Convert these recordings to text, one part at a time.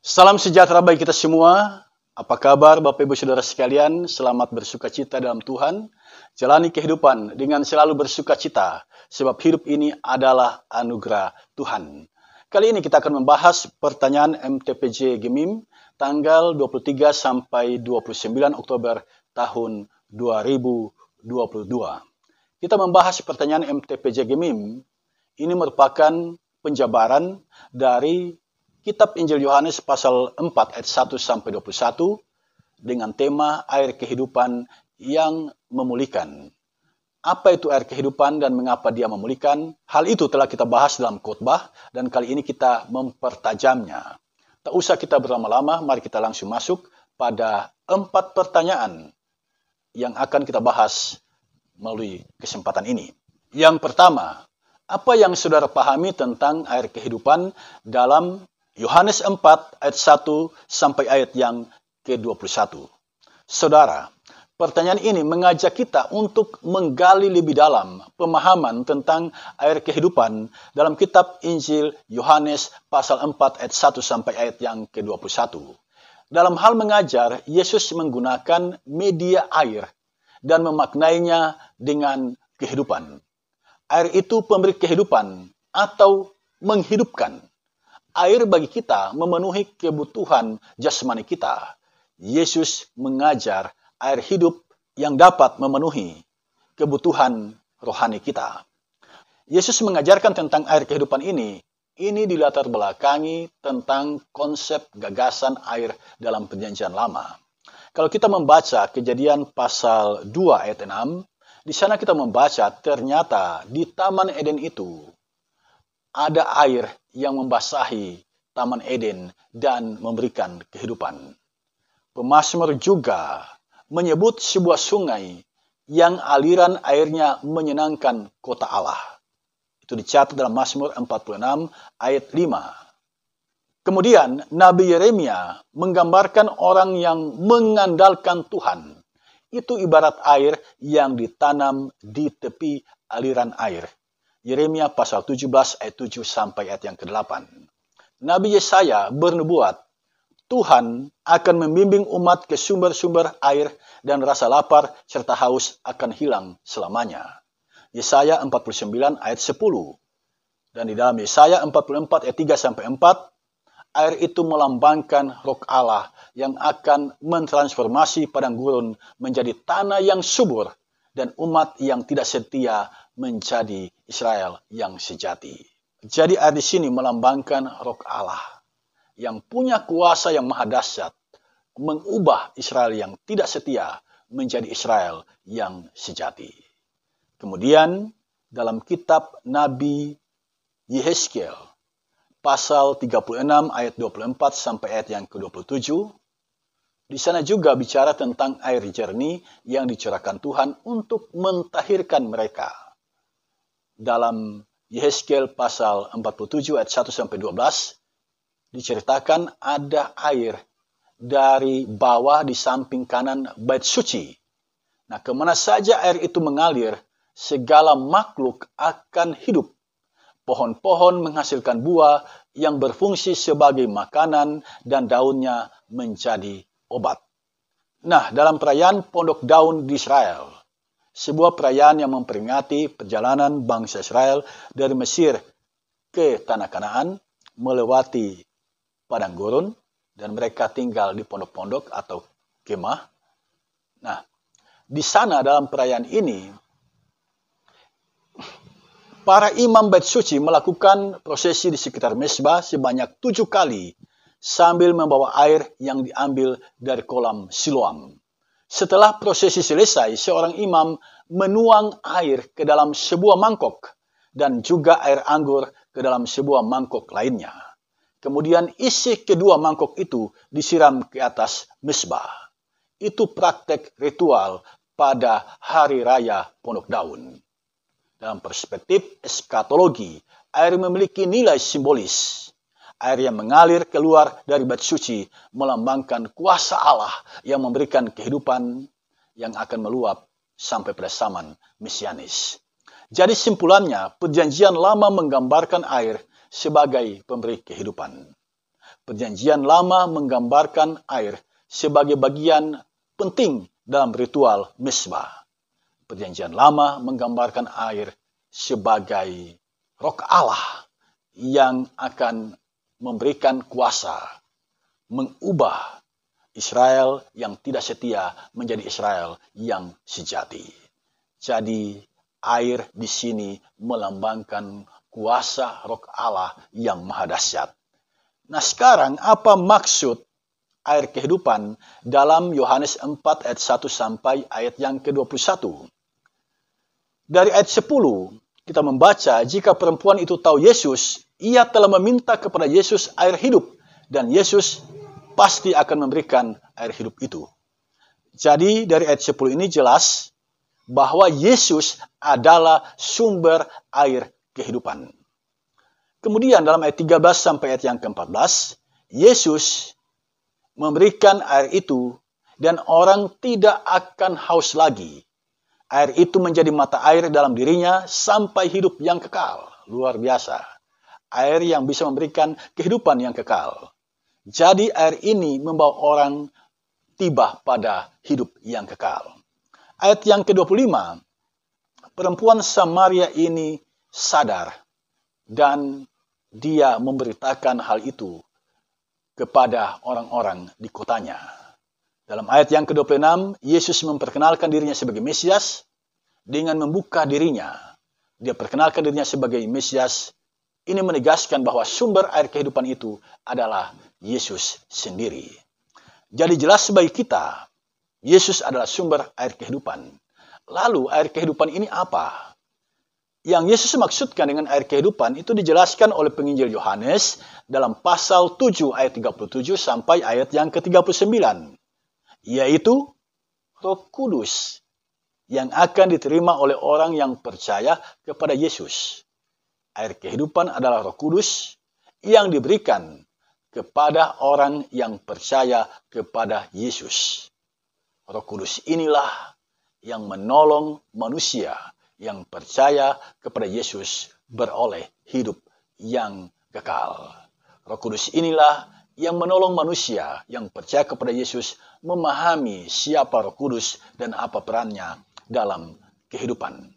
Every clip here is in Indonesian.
Salam sejahtera bagi kita semua. Apa kabar Bapak Ibu Saudara sekalian? Selamat bersukacita dalam Tuhan. Jalani kehidupan dengan selalu bersukacita, sebab hidup ini adalah anugerah Tuhan. Kali ini kita akan membahas pertanyaan MTPJ Gemim tanggal 23 sampai 29 Oktober tahun 2022. Kita membahas pertanyaan MTPJ Gemim. Ini merupakan penjabaran dari Kitab Injil Yohanes pasal 4 ayat 1 sampai 21 dengan tema air kehidupan yang memulihkan. Apa itu air kehidupan dan mengapa dia memulihkan? Hal itu telah kita bahas dalam khotbah dan kali ini kita mempertajamnya. Tak usah kita berlama-lama, mari kita langsung masuk pada 4 pertanyaan yang akan kita bahas melalui kesempatan ini. Yang pertama, apa yang saudara pahami tentang air kehidupan dalam Yohanes 4 ayat 1 sampai ayat yang ke-21. Saudara, pertanyaan ini mengajak kita untuk menggali lebih dalam pemahaman tentang air kehidupan dalam kitab Injil Yohanes pasal 4 ayat 1 sampai ayat yang ke-21. Dalam hal mengajar, Yesus menggunakan media air dan memaknainya dengan kehidupan. Air itu pemberi kehidupan atau menghidupkan. Air bagi kita memenuhi kebutuhan jasmani kita. Yesus mengajar air hidup yang dapat memenuhi kebutuhan rohani kita. Yesus mengajarkan tentang air kehidupan ini dilatar belakangi tentang konsep gagasan air dalam Perjanjian Lama. Kalau kita membaca Kejadian pasal 2 ayat 6, di sana kita membaca ternyata di Taman Eden itu ada air yang membasahi Taman Eden dan memberikan kehidupan. Pemazmur juga menyebut sebuah sungai yang aliran airnya menyenangkan kota Allah. Itu dicatat dalam Mazmur 46 ayat 5. Kemudian Nabi Yeremia menggambarkan orang yang mengandalkan Tuhan. Itu ibarat air yang ditanam di tepi aliran air. Yeremia pasal 17 ayat 7 sampai ayat yang ke-8. Nabi Yesaya bernubuat, Tuhan akan membimbing umat ke sumber-sumber air dan rasa lapar serta haus akan hilang selamanya. Yesaya 49 ayat 10. Dan di dalam Yesaya 44 ayat 3 sampai 4, air itu melambangkan Roh Allah yang akan mentransformasi padang gurun menjadi tanah yang subur dan umat yang tidak setia menjadi Israel yang sejati. Jadi air di sini melambangkan Roh Allah yang punya kuasa yang maha dahsyat mengubah Israel yang tidak setia menjadi Israel yang sejati. Kemudian dalam kitab Nabi Yehezkiel pasal 36 ayat 24 sampai ayat yang ke-27, di sana juga bicara tentang air jernih yang dicurahkan Tuhan untuk mentahirkan mereka. Dalam Yehezkiel pasal 47 ayat 1 sampai 12 diceritakan ada air dari bawah di samping kanan bait suci. Nah, kemana saja air itu mengalir, segala makhluk akan hidup. Pohon-pohon menghasilkan buah yang berfungsi sebagai makanan dan daunnya menjadi obat. Nah, dalam perayaan Pondok Daun di Israel, sebuah perayaan yang memperingati perjalanan bangsa Israel dari Mesir ke Tanah Kanaan, melewati padang gurun, dan mereka tinggal di pondok-pondok atau kemah. Nah, di sana dalam perayaan ini, para imam bait suci melakukan prosesi di sekitar mezbah sebanyak 7 kali sambil membawa air yang diambil dari kolam Siloam. Setelah prosesi selesai, seorang imam menuang air ke dalam sebuah mangkok dan juga air anggur ke dalam sebuah mangkok lainnya. Kemudian isi kedua mangkok itu disiram ke atas mezbah. Itu praktek ritual pada hari raya Pondok Daun. Dalam perspektif eskatologi, air memiliki nilai simbolis. Air yang mengalir keluar dari bait suci melambangkan kuasa Allah yang memberikan kehidupan yang akan meluap sampai pada zaman mesianis. Jadi simpulannya, Perjanjian Lama menggambarkan air sebagai pemberi kehidupan. Perjanjian Lama menggambarkan air sebagai bagian penting dalam ritual mezbah. Perjanjian Lama menggambarkan air sebagai roh Allah yang akan memberikan kuasa, mengubah Israel yang tidak setia menjadi Israel yang sejati. Jadi air di sini melambangkan kuasa roh Allah yang maha dahsyat. Nah sekarang apa maksud air kehidupan dalam Yohanes 4 ayat 1 sampai ayat yang ke-21? Dari ayat 10 kita membaca, jika perempuan itu tahu Yesus, ia telah meminta kepada Yesus air hidup, dan Yesus pasti akan memberikan air hidup itu. Jadi dari ayat 10 ini jelas bahwa Yesus adalah sumber air kehidupan. Kemudian dalam ayat 13 sampai ayat yang ke-14, Yesus memberikan air itu dan orang tidak akan haus lagi. Air itu menjadi mata air dalam dirinya sampai hidup yang kekal. Luar biasa. Air yang bisa memberikan kehidupan yang kekal. Jadi air ini membawa orang tiba pada hidup yang kekal. Ayat yang ke-25, perempuan Samaria ini sadar dan dia memberitakan hal itu kepada orang-orang di kotanya. Dalam ayat yang ke-26, Yesus memperkenalkan dirinya sebagai Mesias dengan membuka dirinya. Dia perkenalkan dirinya sebagai Mesias. Ini menegaskan bahwa sumber air kehidupan itu adalah Yesus sendiri. Jadi jelas bagi kita, Yesus adalah sumber air kehidupan. Lalu air kehidupan ini apa? Yang Yesus maksudkan dengan air kehidupan itu dijelaskan oleh penginjil Yohanes dalam pasal 7 ayat 37 sampai ayat yang ke-39. Yaitu Roh Kudus yang akan diterima oleh orang yang percaya kepada Yesus. Air kehidupan adalah Roh Kudus yang diberikan kepada orang yang percaya kepada Yesus. Roh Kudus inilah yang menolong manusia yang percaya kepada Yesus beroleh hidup yang kekal. Roh Kudus inilah yang menolong manusia yang percaya kepada Yesus memahami siapa Roh Kudus dan apa perannya dalam kehidupan.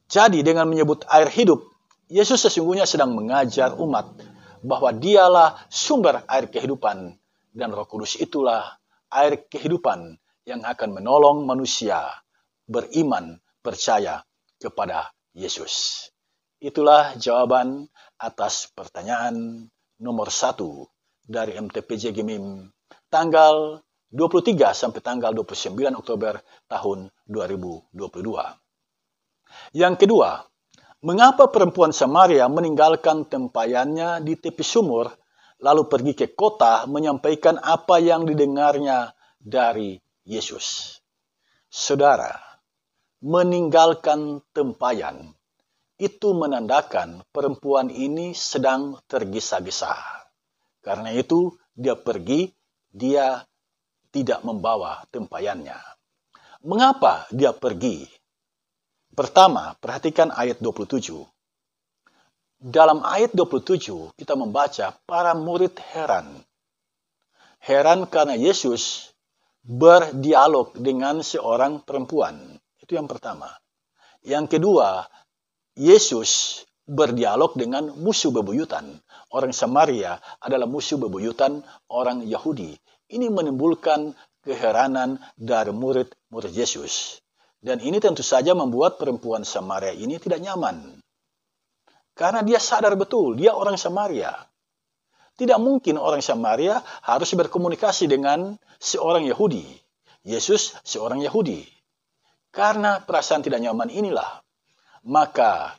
Jadi dengan menyebut air hidup, Yesus sesungguhnya sedang mengajar umat bahwa dialah sumber air kehidupan dan Roh Kudus itulah air kehidupan yang akan menolong manusia beriman, percaya kepada Yesus. Itulah jawaban atas pertanyaan nomor 1 dari MTPJ GMIM tanggal 23 sampai tanggal 29 Oktober tahun 2022. Yang kedua, mengapa perempuan Samaria meninggalkan tempayannya di tepi sumur lalu pergi ke kota menyampaikan apa yang didengarnya dari Yesus? Saudara, meninggalkan tempayan itu menandakan perempuan ini sedang tergesa-gesa. Karena itu dia pergi, dia tidak membawa tempayannya. Mengapa dia pergi? Pertama, perhatikan ayat 27. Dalam ayat 27 kita membaca para murid heran. Heran karena Yesus berdialog dengan seorang perempuan. Itu yang pertama. Yang kedua, Yesus berdialog dengan musuh bebuyutan. Orang Samaria adalah musuh bebuyutan orang Yahudi. Ini menimbulkan keheranan dari murid-murid Yesus. Dan ini tentu saja membuat perempuan Samaria ini tidak nyaman. Karena dia sadar betul, dia orang Samaria. Tidak mungkin orang Samaria harus berkomunikasi dengan seorang Yahudi. Yesus seorang Yahudi. Karena perasaan tidak nyaman inilah, maka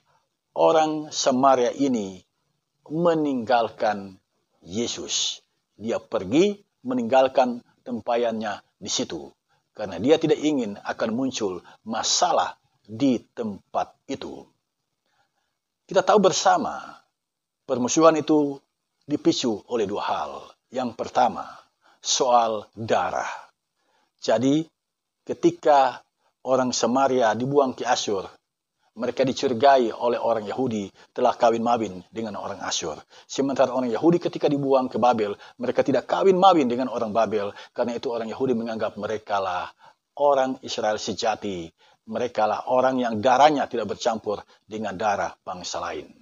orang Samaria ini meninggalkan Yesus. Dia pergi meninggalkan tempayannya di situ. Karena dia tidak ingin akan muncul masalah di tempat itu. Kita tahu bersama, permusuhan itu dipicu oleh dua hal. Yang pertama, soal darah. Jadi, ketika orang Samaria dibuang ke Asyur, Mereka dicurigai oleh orang Yahudi telah kawin mawin dengan orang Asyur. Sementara orang Yahudi ketika dibuang ke Babel, mereka tidak kawin mawin dengan orang Babel. Karena itu orang Yahudi menganggap mereka lah orang Israel sejati. Mereka lah orang yang darahnya tidak bercampur dengan darah bangsa lain.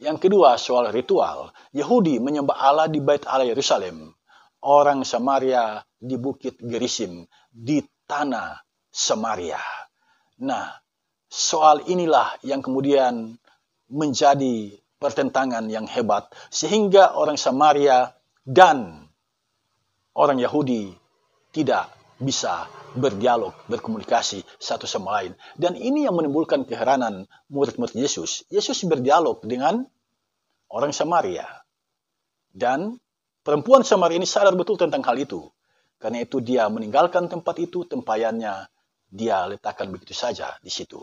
Yang kedua, soal ritual. Yahudi menyembah Allah di Bait Allah Yerusalem. Orang Samaria di Bukit Gerisim, di tanah Samaria. Nah, soal inilah yang kemudian menjadi pertentangan yang hebat, sehingga orang Samaria dan orang Yahudi tidak bisa berdialog, berkomunikasi satu sama lain. Dan ini yang menimbulkan keheranan murid-murid Yesus. Yesus berdialog dengan orang Samaria. Dan perempuan Samaria ini sadar betul tentang hal itu. Karena itu dia meninggalkan tempat itu, tempayannya dia letakkan begitu saja di situ.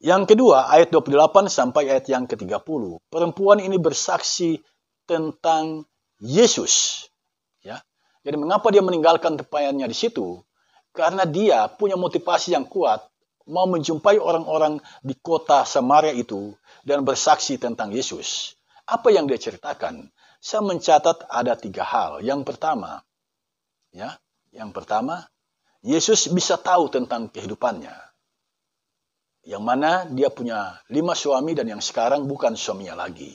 Yang kedua, ayat 28 sampai ayat yang ke-30. Perempuan ini bersaksi tentang Yesus. Ya. Jadi mengapa dia meninggalkan tempayannya di situ? Karena dia punya motivasi yang kuat mau menjumpai orang-orang di kota Samaria itu dan bersaksi tentang Yesus. Apa yang dia ceritakan? Saya mencatat ada 3 hal. Yang pertama, Yesus bisa tahu tentang kehidupannya. Yang mana dia punya 5 suami dan yang sekarang bukan suaminya lagi.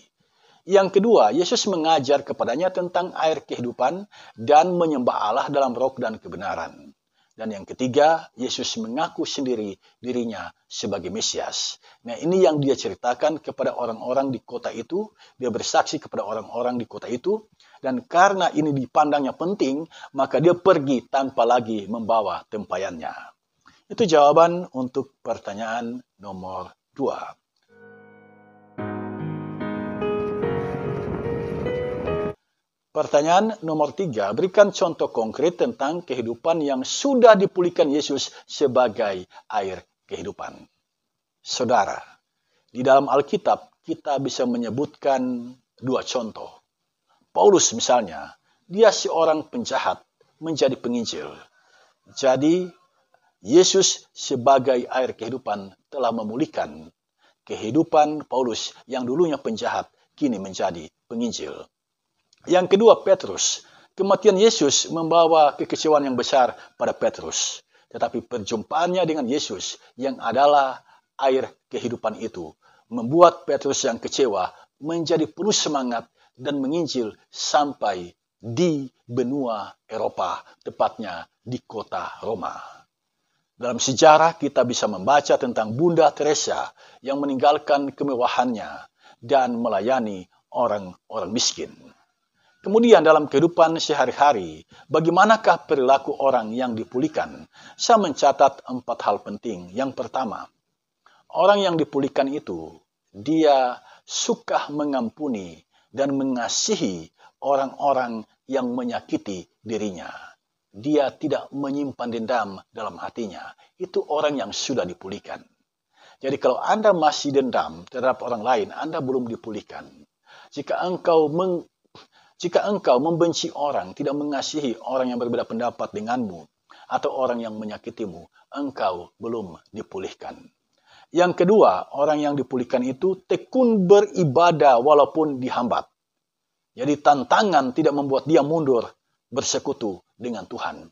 Yang kedua, Yesus mengajar kepadanya tentang air kehidupan dan menyembah Allah dalam roh dan kebenaran. Dan yang ketiga, Yesus mengaku sendiri dirinya sebagai Mesias. Nah, ini yang dia ceritakan kepada orang-orang di kota itu. Dia bersaksi kepada orang-orang di kota itu. Dan karena ini dipandangnya penting, maka dia pergi tanpa lagi membawa tempayannya. Itu jawaban untuk pertanyaan nomor 2. Pertanyaan nomor 3, berikan contoh konkret tentang kehidupan yang sudah dipulihkan Yesus sebagai air kehidupan. Saudara, di dalam Alkitab kita bisa menyebutkan 2 contoh. Paulus misalnya, dia seorang penjahat menjadi penginjil. Jadi, Yesus sebagai air kehidupan telah memulihkan kehidupan Paulus yang dulunya penjahat, kini menjadi penginjil. Yang kedua, Petrus. Kematian Yesus membawa kekecewaan yang besar pada Petrus. Tetapi perjumpaannya dengan Yesus yang adalah air kehidupan itu membuat Petrus yang kecewa menjadi penuh semangat dan menginjil sampai di benua Eropa, tepatnya di kota Roma. Dalam sejarah kita bisa membaca tentang Bunda Teresa yang meninggalkan kemewahannya dan melayani orang-orang miskin. Kemudian dalam kehidupan sehari-hari, bagaimanakah perilaku orang yang dipulihkan? Saya mencatat 4 hal penting. Yang pertama, orang yang dipulihkan itu, dia suka mengampuni dan mengasihi orang-orang yang menyakiti dirinya. Dia tidak menyimpan dendam dalam hatinya. Itu orang yang sudah dipulihkan. Jadi kalau Anda masih dendam terhadap orang lain, Anda belum dipulihkan. Jika engkau membenci orang, tidak mengasihi orang yang berbeda pendapat denganmu, atau orang yang menyakitimu, engkau belum dipulihkan. Yang kedua, orang yang dipulihkan itu tekun beribadah walaupun dihambat. Jadi tantangan tidak membuat dia mundur bersekutu dengan Tuhan.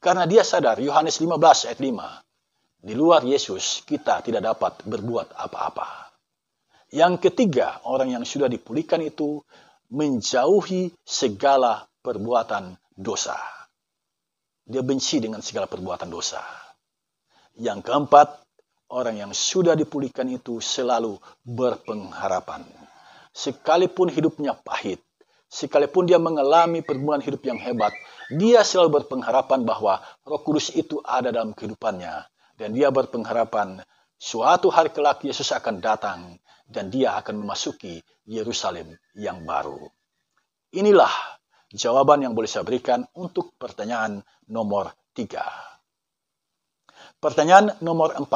Karena dia sadar, Yohanes 15 ayat 5, di luar Yesus kita tidak dapat berbuat apa-apa. Yang ketiga, orang yang sudah dipulihkan itu menjauhi segala perbuatan dosa. Dia benci dengan segala perbuatan dosa. Yang keempat, orang yang sudah dipulihkan itu selalu berpengharapan. Sekalipun hidupnya pahit, sekalipun dia mengalami pergumulan hidup yang hebat, dia selalu berpengharapan bahwa Roh Kudus itu ada dalam kehidupannya. Dan dia berpengharapan suatu hari kelak Yesus akan datang dan dia akan memasuki Yerusalem yang baru. Inilah jawaban yang boleh saya berikan untuk pertanyaan nomor 3. Pertanyaan nomor 4.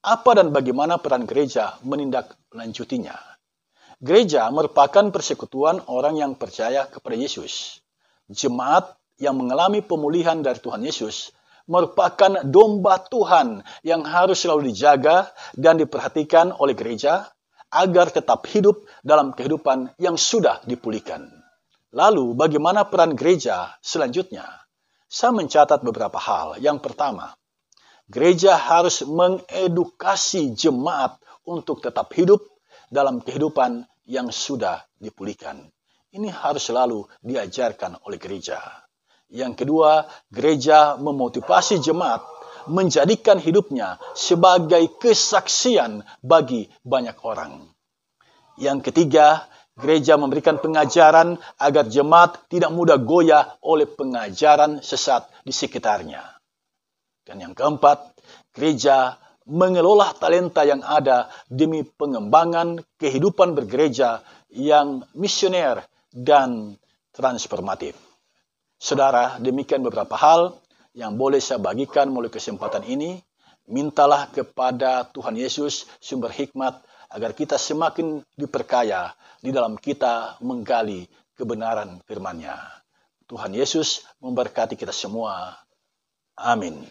Apa dan bagaimana peran gereja menindaklanjutinya? Gereja merupakan persekutuan orang yang percaya kepada Yesus. Jemaat yang mengalami pemulihan dari Tuhan Yesus merupakan domba Tuhan yang harus selalu dijaga dan diperhatikan oleh gereja agar tetap hidup dalam kehidupan yang sudah dipulihkan. Lalu, bagaimana peran gereja selanjutnya? Saya mencatat beberapa hal. Yang pertama, gereja harus mengedukasi jemaat untuk tetap hidup dalam kehidupan yang sudah dipulihkan. Ini harus selalu diajarkan oleh gereja. Yang kedua, gereja memotivasi jemaat menjadikan hidupnya sebagai kesaksian bagi banyak orang. Yang ketiga, gereja memberikan pengajaran agar jemaat tidak mudah goyah oleh pengajaran sesat di sekitarnya. Dan yang keempat, gereja mengelola talenta yang ada demi pengembangan kehidupan bergereja yang misioner dan transformatif. Saudara, demikian beberapa hal yang boleh saya bagikan melalui kesempatan ini. Mintalah kepada Tuhan Yesus sumber hikmat agar kita semakin diperkaya di dalam kita menggali kebenaran firman-Nya. Tuhan Yesus memberkati kita semua. Amin.